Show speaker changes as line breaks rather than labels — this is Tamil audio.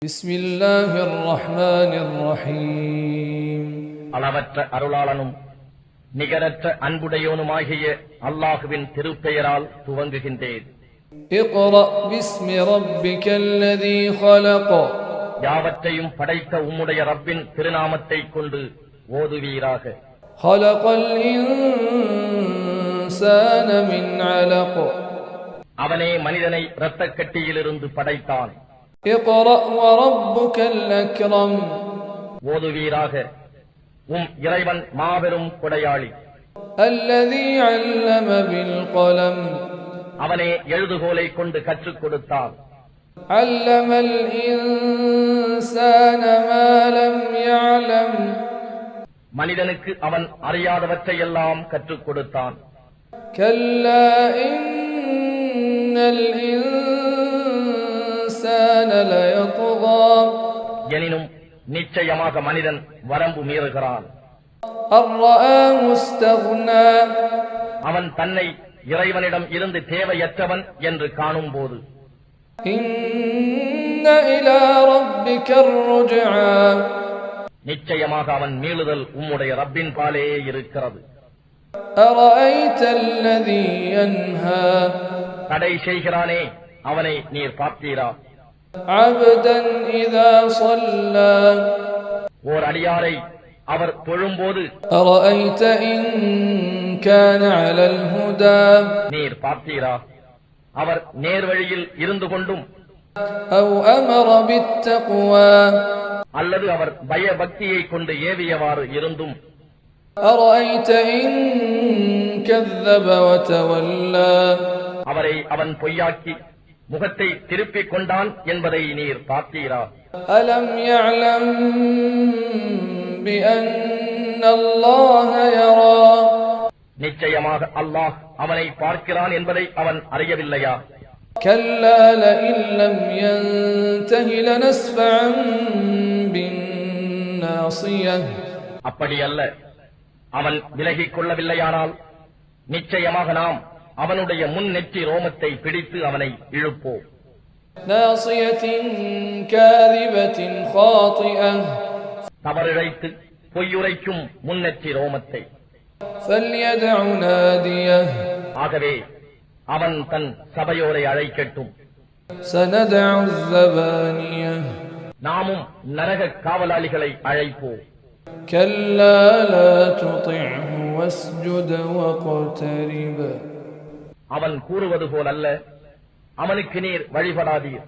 பிஸ்மில்லாஹிர் ரஹ்மானிர் ரஹீம்.
அளவற்ற அருளாளனும் நிகரற்ற அன்புடையோனுமாகிய அல்லாஹுவின் திருப்பெயரால் துவங்குகின்றேன்.
இக்ரா பிஸ்மி ரப்பிக்கல்லதீ ஹலக.
யாவற்றையும் படைத்த உம்முடைய ரப்பின் திருநாமத்தை கொண்டு ஓதுவீராக.
ஹலகல் இன்சான மின் அலக.
அவனே மனிதனை இரத்தக் கட்டியிலிருந்து படைத்தான்.
இக்ரா வரப்புக்கல் அக்ரம்.
ஓதுவீராக, உம் இறைவன் மாபெரும் கொடையாளி.
அல்லதீ அல்லம பில் கலம்.
அவனே எழுதுகோலை கொண்டு கற்றுக் கொடுத்தான்.
அல்லமல் இன்சான மா லம் யஅலம்.
மனிதனுக்கு அவன் அறியாதவற்றையெல்லாம் கற்றுக் கொடுத்தான்.
கல்லா இன்னல் இன்சான லயத்கா.
எனினும் நிச்சயமாக மனிதன் வரம்பு மீறுகிறான்.
அர்ரஆஹு இஸ்தக்னா.
அவன் தன்னை இறைவனிடம் இருந்து தேவையற்றவன் என்று காணும் போது
இன்ன இலா ரப்பிக்கர் ருஜஆ.
நிச்சயமாக அவன் மீளுதல் உம்முடைய ரப்பின் பாலே இருக்கிறது.
அரஐத அல்லதீ யன்ஹா.
தடை செய்கிறானே அவனை நீர் பார்த்தீரா?
அப்தன் இதா ஸல்லா.
ஓர் அடியாரை அவர் தொழும்போது
அரஐத இன் கான அலல் ஹுதா.
நீர் பார்த்தீரா? அவர் நேர்வழியில் இருந்து கொண்டும்
அவ் அமர பித்தக்வா.
அல்லது அவர் பயபக்தியை கொண்டு ஏவியவாறு இருந்தும்
அரஐத இன் கذب வதவல்லா.
அவரை அவன் பொய்யாக்கி முகத்தை திருப்பிக் கொண்டான் என்பதை நீர் பார்த்தீரா?
அலம் யஅலம் பிஅன்ன அல்லாஹ யரா.
நிச்சயமாக அல்லாஹ் அவனை பார்க்கிறான் என்பதை அவன் அறியவில்லையா?
கல்லா லஇன் லம் யன்தஹி லனஸ்ஃபஅன் பின்னாசியஹ்.
அப்படியல்ல, அவன் விலகிக் கொள்ளவில்லையானால் நிச்சயமாக நாம் அவனுடைய முன் நெற்றி ரோமத்தை பிடித்து அவனை இழுப்போம்.
நாசியத்தின் காதிபத்தின் காதிஅஹ்.
தவறிழைத்து பொய்யுரைக்கும் முன்னெற்றி ரோமத்தை.
ஃபல்யதஉ நாதியஹ்.
ஆகவே அவன் தன் சபையோரை அழைக்கட்டும்.
சனதஉ ஸபானியஹ்.
நாமும் நரக காவலாளிகளை அழைப்போம்.
கல்லா லா துதிஅஹு வஸ்ஜுத் வக்தரிப்.
அவன் கூறுவது போல் அல்ல, அவனுக்கு நீர் வழிபடாதீர்,